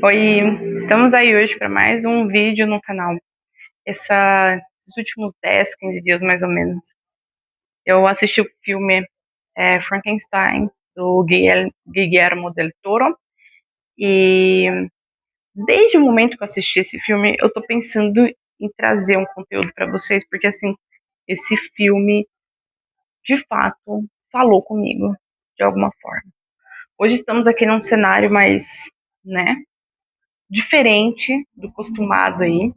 Oi, estamos aí hoje para mais um vídeo no canal. Esses últimos 10, 15 dias mais ou menos, eu assisti o filme Frankenstein, do Guillermo del Toro, e desde o momento que eu assisti esse filme, eu tô pensando em trazer um conteúdo para vocês, porque assim, esse filme, de fato, falou comigo, de alguma forma. Hoje estamos aqui num cenário mais, né, diferente do costumado aí.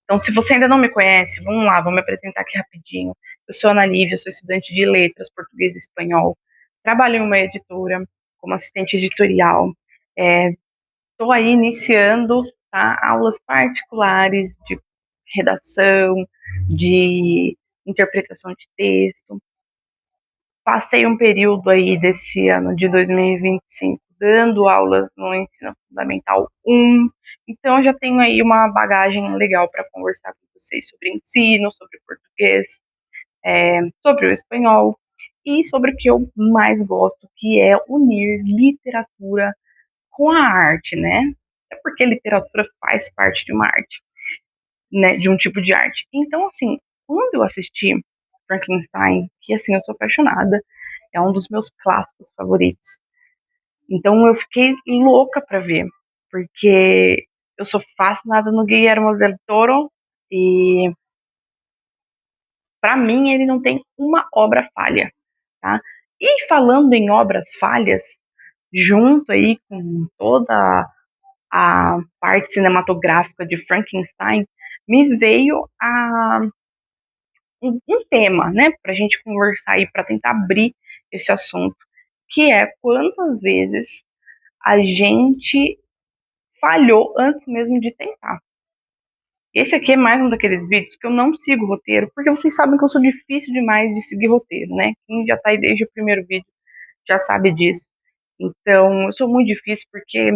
Então, se você ainda não me conhece, vamos lá, vou me apresentar aqui rapidinho. Eu sou Ana Lívia, sou estudante de letras, português e espanhol. Trabalho em uma editora como assistente editorial. Estou aí iniciando, tá, aulas particulares de redação, de interpretação de texto. Passei um período aí desse ano de 2025 dando aulas no ensino fundamental 1, então eu já tenho aí uma bagagem legal para conversar com vocês sobre ensino, sobre português, sobre o espanhol e sobre o que eu mais gosto, que é unir literatura com a arte, né? É porque literatura faz parte de uma arte, né? De um tipo de arte. Então, assim, quando eu assisti Frankenstein, que assim, eu sou apaixonada, é um dos meus clássicos favoritos. Então eu fiquei louca para ver, porque eu sou fascinada no Guillermo del Toro e para mim ele não tem uma obra falha, tá? E falando em obras falhas, junto aí com toda a parte cinematográfica de Frankenstein, me veio um tema, né, para a gente conversar aí, para tentar abrir esse assunto, que é quantas vezes a gente falhou antes mesmo de tentar. Esse aqui é mais um daqueles vídeos que eu não sigo roteiro, porque vocês sabem que eu sou difícil demais de seguir roteiro, né? Quem já tá aí desde o primeiro vídeo já sabe disso. Então, eu sou muito difícil porque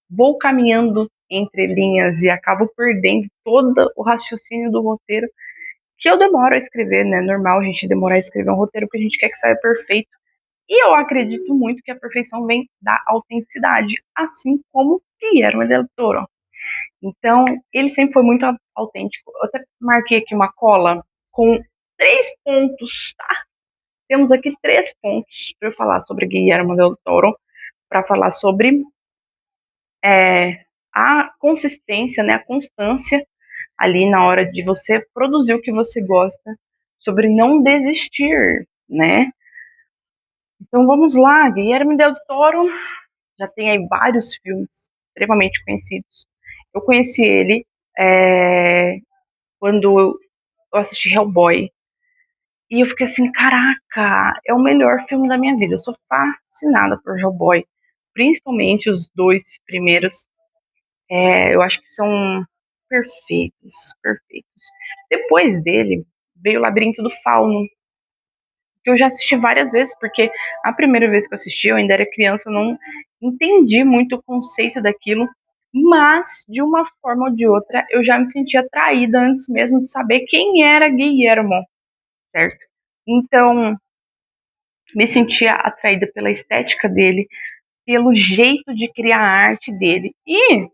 vou caminhando entre linhas e acabo perdendo todo o raciocínio do roteiro que eu demoro a escrever, né? É normal a gente demorar a escrever um roteiro porque a gente quer que saia perfeito. E eu acredito muito que a perfeição vem da autenticidade, assim como Guillermo del Toro. Então, ele sempre foi muito autêntico. Eu até marquei aqui uma cola com 3 pontos, tá? Temos aqui 3 pontos para eu falar sobre Guillermo del Toro, para falar sobre a consistência, né, a constância ali na hora de você produzir o que você gosta, sobre não desistir, né? Então vamos lá, Guillermo del Toro já tem aí vários filmes extremamente conhecidos. Eu conheci ele é, quando eu assisti Hellboy. E eu fiquei assim, caraca, é o melhor filme da minha vida. Eu sou fascinada por Hellboy. Principalmente os 2 primeiros. Eu acho que são perfeitos, perfeitos. Depois dele, veio o Labirinto do Fauno, que eu já assisti várias vezes, porque a primeira vez que eu assisti, eu ainda era criança, eu não entendi muito o conceito daquilo, mas de uma forma ou de outra eu já me sentia atraída antes mesmo de saber quem era Guillermo, certo? Então, me sentia atraída pela estética dele, pelo jeito de criar a arte dele. E,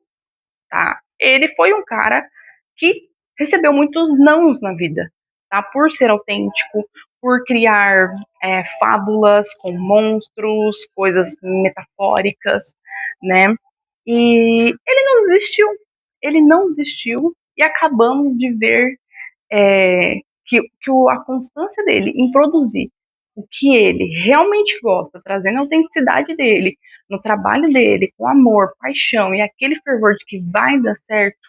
tá, ele foi um cara que recebeu muitos nãos na vida, tá? Por ser autêntico, por criar fábulas com monstros, coisas metafóricas, né? E ele não desistiu e acabamos de ver que a constância dele em produzir o que ele realmente gosta, trazendo a autenticidade dele, no trabalho dele, com amor, paixão e aquele fervor de que vai dar certo,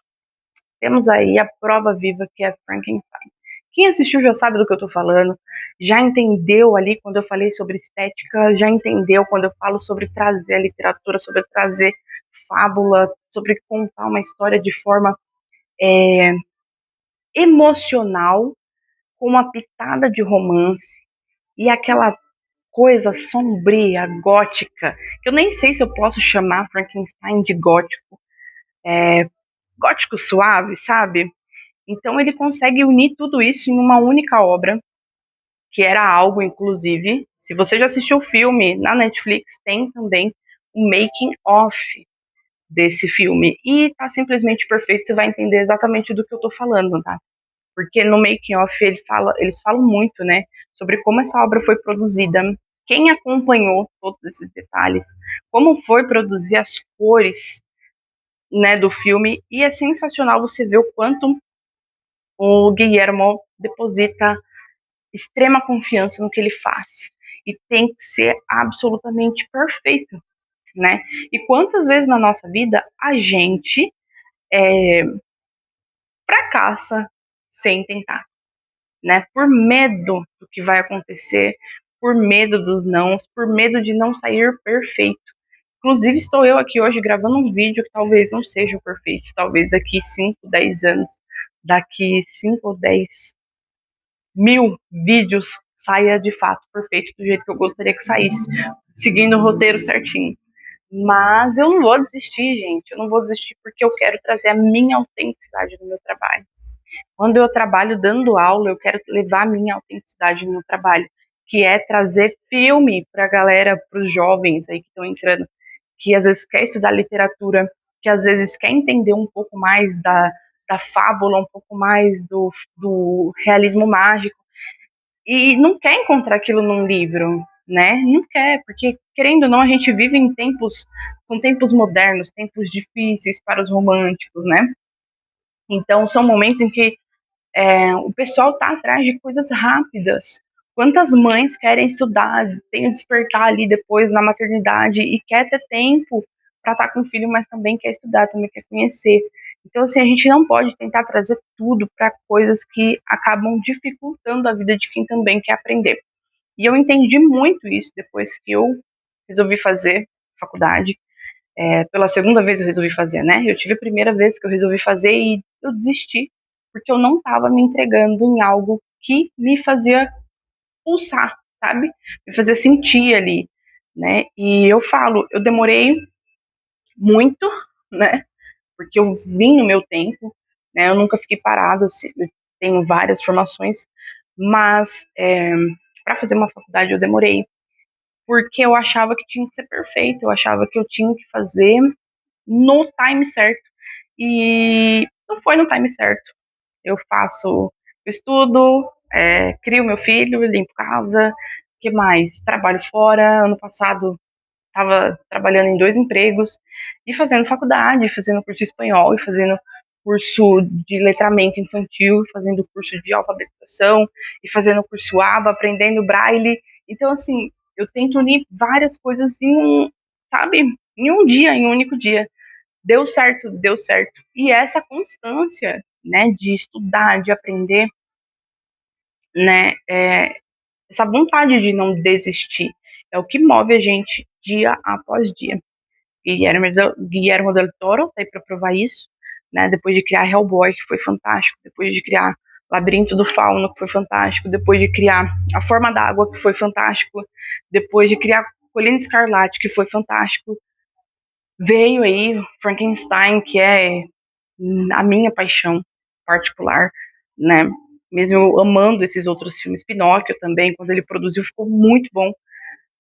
temos aí a prova viva que é Frankenstein. Quem assistiu já sabe do que eu tô falando, já entendeu ali quando eu falei sobre estética, já entendeu quando eu falo sobre trazer a literatura, sobre trazer fábula, sobre contar uma história de forma emocional, com uma pitada de romance e aquela coisa sombria, gótica, que eu nem sei se eu posso chamar Frankenstein de gótico, gótico suave, sabe? Então ele consegue unir tudo isso em uma única obra, que era algo, inclusive, se você já assistiu o filme na Netflix, tem também o making of desse filme. E tá simplesmente perfeito, você vai entender exatamente do que eu tô falando, tá? Porque no making of eles falam muito, né, sobre como essa obra foi produzida, quem acompanhou todos esses detalhes, como foi produzir as cores, né, do filme, e é sensacional você ver o quanto o Guillermo deposita extrema confiança no que ele faz. E tem que ser absolutamente perfeito, né? E quantas vezes na nossa vida a gente fracassa sem tentar, né? Por medo do que vai acontecer, por medo dos nãos, por medo de não sair perfeito. Inclusive, estou eu aqui hoje gravando um vídeo que talvez não seja perfeito, talvez daqui 5, 10 anos, daqui 5 ou 10 mil vídeos saia de fato perfeito do jeito que eu gostaria que saísse, seguindo o roteiro certinho. Mas eu não vou desistir, gente. Eu não vou desistir porque eu quero trazer a minha autenticidade no meu trabalho. Quando eu trabalho dando aula, eu quero levar a minha autenticidade no meu trabalho, que é trazer filme para a galera, para os jovens aí que estão entrando, que às vezes quer estudar literatura, que às vezes quer entender um pouco mais da fábula, um pouco mais do realismo mágico, e não quer encontrar aquilo num livro, né? Não quer, porque querendo ou não, a gente vive em tempos, são tempos modernos, tempos difíceis para os românticos, né? Então são momentos em que o pessoal está atrás de coisas rápidas. Quantas mães querem estudar, tem o despertar ali depois na maternidade e quer ter tempo para estar com o filho, mas também quer estudar, também quer conhecer. Então, assim, a gente não pode tentar trazer tudo para coisas que acabam dificultando a vida de quem também quer aprender. E eu entendi muito isso depois que eu resolvi fazer faculdade. Pela segunda vez eu resolvi fazer, né? Eu tive a primeira vez que eu resolvi fazer e eu desisti, porque eu não estava me entregando em algo que me fazia pulsar, sabe? Me fazia sentir ali, né? E eu falo, eu demorei muito, né? Porque eu vim no meu tempo, né? Eu nunca fiquei parado, eu tenho várias formações, mas para fazer uma faculdade eu demorei, porque eu achava que tinha que ser perfeito, eu achava que eu tinha que fazer no time certo. E não foi no time certo. Eu faço, eu estudo, crio meu filho, limpo casa, que mais? Trabalho fora. Ano passado estava trabalhando em 2 empregos e fazendo faculdade, fazendo curso de espanhol e fazendo curso de letramento infantil, fazendo curso de alfabetização e fazendo curso ABA, aprendendo braille. Então, assim, eu tento unir várias coisas sabe, em um dia, em um único dia. Deu certo, deu certo. E essa constância, né, de estudar, de aprender, né, essa vontade de não desistir, é o que move a gente dia após dia. Guillermo del Toro tá aí para provar isso, né, depois de criar Hellboy, que foi fantástico, depois de criar Labirinto do Fauno, que foi fantástico, depois de criar A Forma d'Água, que foi fantástico, depois de criar Colina Escarlate, que foi fantástico, veio aí Frankenstein, que é a minha paixão particular, né? Mesmo eu amando esses outros filmes, Pinóquio também, quando ele produziu, ficou muito bom.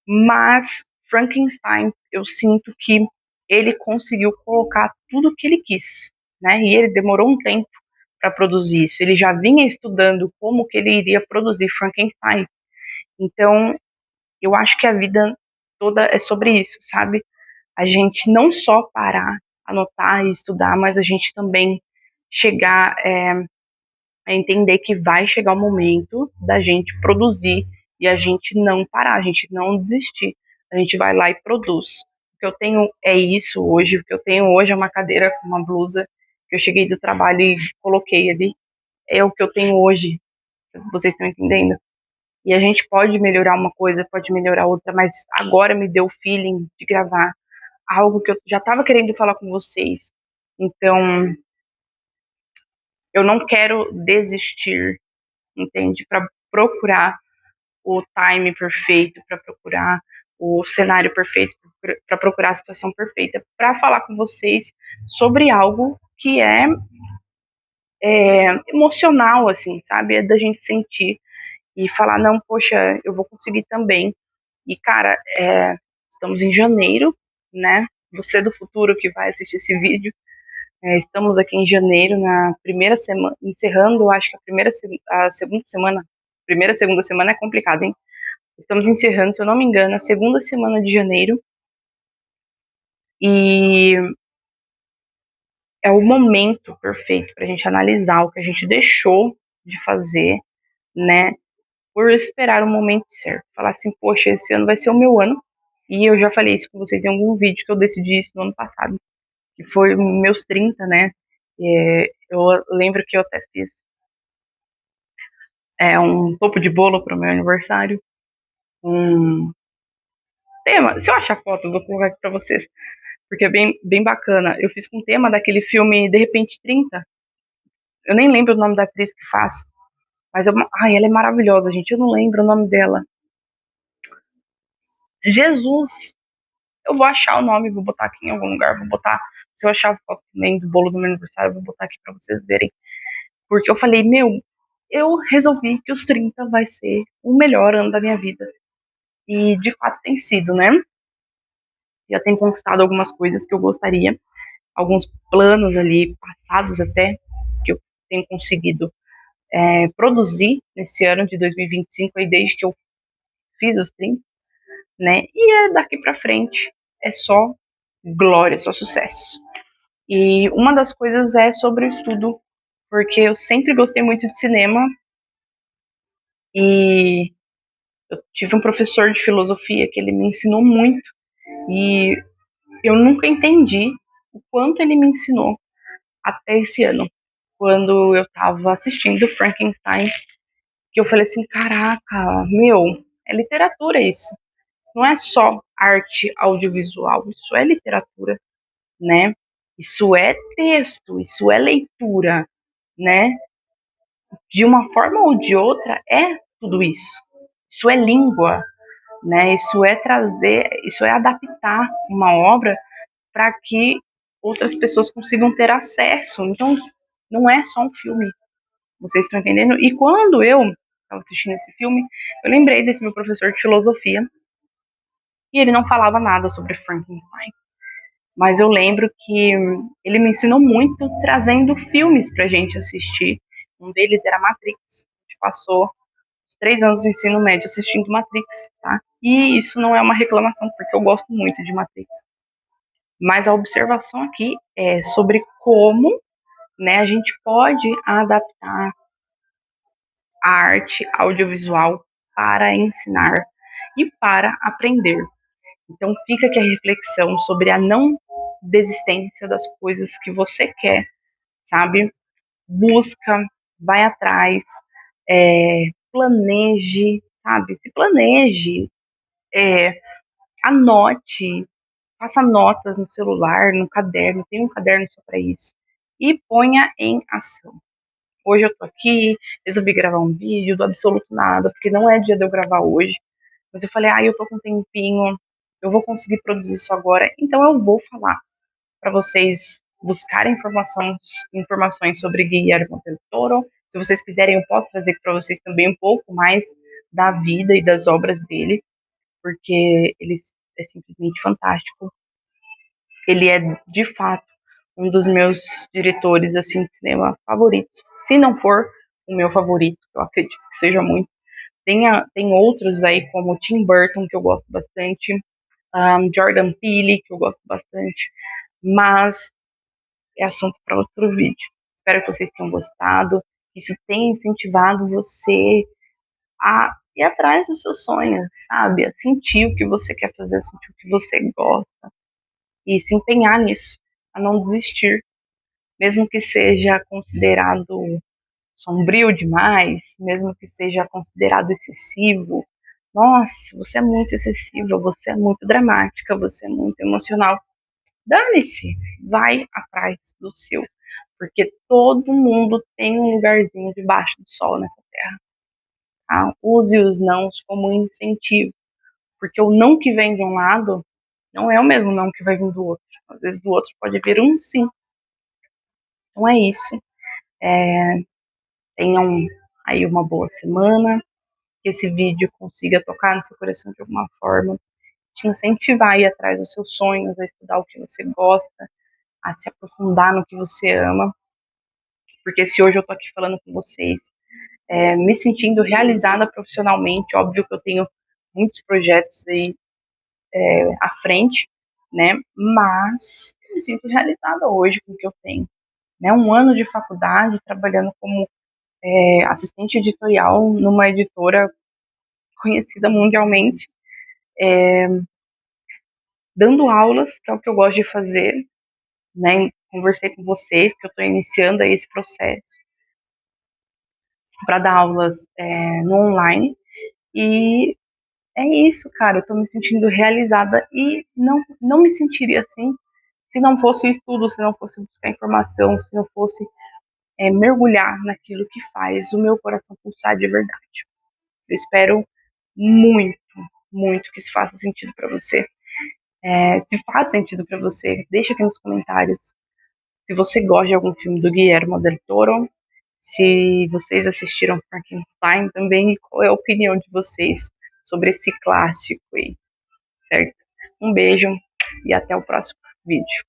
Mas Frankenstein, eu sinto que ele conseguiu colocar tudo o que ele quis, né? E ele demorou um tempo para produzir isso. Ele já vinha estudando como que ele iria produzir Frankenstein. Então, eu acho que a vida toda é sobre isso, sabe? A gente não só parar, anotar e estudar, mas a gente também chegar a entender que vai chegar o momento da gente produzir e a gente não parar, a gente não desistir. A gente vai lá e produz. O que eu tenho é isso hoje, o que eu tenho hoje é uma cadeira com uma blusa que eu cheguei do trabalho e coloquei ali. É o que eu tenho hoje, vocês estão entendendo? E a gente pode melhorar uma coisa, pode melhorar outra, mas agora me deu o feeling de gravar algo que eu já estava querendo falar com vocês. Então, eu não quero desistir, entende? Para procurar o time perfeito, para procurar o cenário perfeito, para procurar a situação perfeita, para falar com vocês sobre algo que é emocional, assim, sabe? É da gente sentir e falar, não, poxa, eu vou conseguir também. E, cara, estamos em janeiro, né? Você do futuro que vai assistir esse vídeo. Estamos aqui em janeiro, na primeira semana, encerrando, acho que a segunda semana. Primeira, segunda semana é complicado, hein? Estamos encerrando, se eu não me engano, a segunda semana de janeiro. E é o momento perfeito para a gente analisar o que a gente deixou de fazer, né? Por esperar o momento certo. Falar assim, poxa, esse ano vai ser o meu ano. E eu já falei isso com vocês em algum vídeo que eu decidi isso no ano passado, que foi meus 30, né? Eu lembro que eu até fiz um topo de bolo para o meu aniversário. Um tema. Se eu achar foto, eu vou colocar aqui para vocês, porque é bem, bem bacana. Eu fiz com o tema daquele filme De Repente 30. Eu nem lembro o nome da atriz que faz, mas ela é maravilhosa, gente. Eu não lembro o nome dela. Jesus! Eu vou achar o nome, vou botar aqui em algum lugar, vou botar. Se eu achar a foto também do bolo do meu aniversário, eu vou botar aqui para vocês verem. Porque eu falei, eu resolvi que os 30 vai ser o melhor ano da minha vida. E de fato tem sido, né? Já tenho conquistado algumas coisas que eu gostaria, alguns planos ali, passados até, que eu tenho conseguido produzir nesse ano de 2025, aí desde que eu fiz os 30, né? E daqui pra frente é só glória, só sucesso. E uma das coisas é sobre o estudo, porque eu sempre gostei muito de cinema e eu tive um professor de filosofia que ele me ensinou muito e eu nunca entendi o quanto ele me ensinou até esse ano, quando eu tava assistindo Frankenstein, que eu falei assim, caraca, é literatura isso. Isso não é só arte audiovisual, isso é literatura, né? Isso é texto, isso é leitura, né? De uma forma ou de outra, é tudo isso. Isso é língua, né? Isso é adaptar uma obra para que outras pessoas consigam ter acesso. Então, não é só um filme. Vocês estão entendendo? E quando eu estava assistindo esse filme, eu lembrei desse meu professor de filosofia e ele não falava nada sobre Frankenstein. Mas eu lembro que ele me ensinou muito trazendo filmes pra gente assistir. Um deles era Matrix. A gente passou os 3 anos do ensino médio assistindo Matrix, tá? E isso não é uma reclamação, porque eu gosto muito de Matrix. Mas a observação aqui é sobre como, né, a gente pode adaptar a arte audiovisual para ensinar e para aprender. Então fica aqui a reflexão sobre a não desistência das coisas que você quer, sabe? Busca, vai atrás, planeje, sabe? Se planeje, anote, faça notas no celular, no caderno, tem um caderno só para isso, e ponha em ação. Hoje eu tô aqui, resolvi gravar um vídeo do absoluto nada, porque não é dia de eu gravar hoje, mas eu falei, eu tô com um tempinho, eu vou conseguir produzir isso agora, então eu vou falar para vocês buscarem informações sobre Guillermo del Toro. Se vocês quiserem, eu posso trazer para vocês também um pouco mais da vida e das obras dele, porque ele é simplesmente fantástico. Ele é, de fato, um dos meus diretores assim, de cinema favoritos. Se não for o meu favorito, eu acredito que seja muito. Tem outros aí, como Tim Burton, que eu gosto bastante, Jordan Peele, que eu gosto bastante, mas é assunto para outro vídeo. Espero que vocês tenham gostado, que isso tenha incentivado você a ir atrás dos seus sonhos, sabe? A sentir o que você quer fazer, a sentir o que você gosta e se empenhar nisso, a não desistir, mesmo que seja considerado sombrio demais, mesmo que seja considerado excessivo. Nossa, você é muito excessiva, você é muito dramática, você é muito emocional. Dane-se, vai atrás do seu, porque todo mundo tem um lugarzinho debaixo do sol nessa terra. Tá? Use os nãos como incentivo, porque o não que vem de um lado não é o mesmo não que vai vir do outro. Às vezes do outro pode vir um sim. Então é isso. Tenham aí uma boa semana, que esse vídeo consiga tocar no seu coração de alguma forma te incentivar a ir atrás dos seus sonhos, a estudar o que você gosta, a se aprofundar no que você ama. Porque se hoje eu tô aqui falando com vocês, me sentindo realizada profissionalmente, óbvio que eu tenho muitos projetos aí à frente, né? Mas eu me sinto realizada hoje com o que eu tenho. Né? Um ano de faculdade, trabalhando como assistente editorial numa editora conhecida mundialmente, dando aulas, que é o que eu gosto de fazer, né? Conversei com vocês, que eu estou iniciando aí esse processo para dar aulas no online, e é isso, cara, eu estou me sentindo realizada e não me sentiria assim se não fosse o estudo, se não fosse buscar informação, se não fosse mergulhar naquilo que faz o meu coração pulsar de verdade. Eu espero muito, muito que isso faça sentido para você. Se faz sentido para você, deixa aqui nos comentários se você gosta de algum filme do Guillermo del Toro, se vocês assistiram Frankenstein também, e qual é a opinião de vocês sobre esse clássico aí, certo? Um beijo e até o próximo vídeo.